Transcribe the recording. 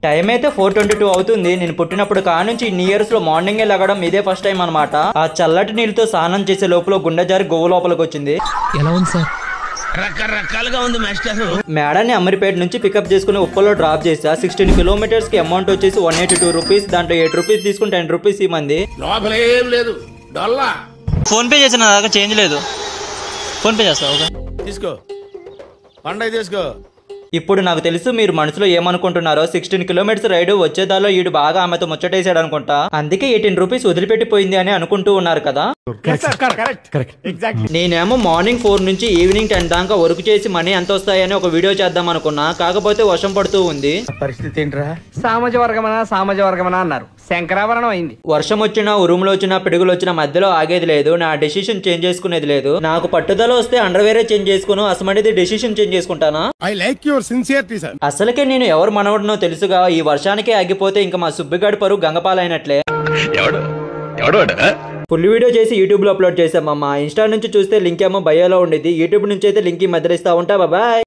Time అయితే 4:22 అవుతుంది. నేను పుట్టినప్పుడు కానుంచి ఇన్ని ఇయర్స్ లో మార్నింగ్ లెగడం ఇదే ఫస్ట్ టైం అనమాట. ఆ చల్లటి నీళ్ళతో స్నానం చేసే లోపల గుండె జారి గోవు లోపలికి వచ్చింది. ఎలా ఉంది సార్? రకరకాలుగా ఉంది మాస్టర్. మేడాన్ని అమీర్పేట నుంచి పికప్ చేసుకుని ఉప్పల్లో డ్రాప్ చేసా. 16 కిలోమీటర్స్ కి అమౌంట్ వచ్చేసి 182 రూపీస్. దాంట్లో 8 రూపీస్ తీసుకుని 10 రూపీస్ ఇవ్వండి. లోపలేం లేదు, డొల్లా. ఫోన్ పే చేసిన దాకా చేంజ్ లేదు. ఫోన్ పే చేస్తా. ఓకే తీసుకో, పండగ తీసుకో. ఇప్పుడు నాకు తెలుసు మీరు మనసులో ఏమనుకుంటున్నారో. 16 కిలోమీటర్స్ రైడ్ వచ్చేదాలో ఈడు బాగా ఆమెతో ముచ్చటేసాడు అనుకుంటా. అందుకే 18 రూపీస్ వదిలిపెట్టిపోయింది అని అనుకుంటూ ఉన్నారు కదా. నేనేమో మార్నింగ్ 4 నుంచి ఈవినింగ్ 10 దాకా వర్క్ చేసి మనీ ఎంత వస్తాయని ఒక వీడియో చేద్దాం అనుకున్నా. కాకపోతే వర్షం పడుతూ ఉంది. పరిస్థితి ఏంట్రా? సామాజ వర్గమనా అన్నారు, శంకరాభరణం అయింది. వర్షం వచ్చినా, ఉరుములు వచ్చినా, పిడుగులు వచ్చినా మధ్యలో ఆగేది లేదు. నా డెసిషన్ చేంజ్ చేసుకునేది లేదు. నాకు పట్టుదల వస్తే అండర్వేరే చేంజ్ చేసుకుని అసమంటిది డెసిషన్ చేంజ్ చేసుకుంటానా. I like your sincerity sir. అసలుకే నేను ఎవరు మనవడనో తెలుసుగా. ఈ వర్షానికే ఆగిపోతే ఇంకా మా సుబ్బిగాడి పరువు గంగపాలైనట్లే. ఫుల్ వీడియో చేసి యూట్యూబ్ లో అప్లోడ్ చేసామమ్మా. ఇన్స్టా నుంచి చూస్తే లింక్ ఏమో బయోలో ఉండేది. యూట్యూబ్ నుంచి అయితే లింక్ ఈ మధ్యలో ఇస్తా ఉంటా. బాయ్.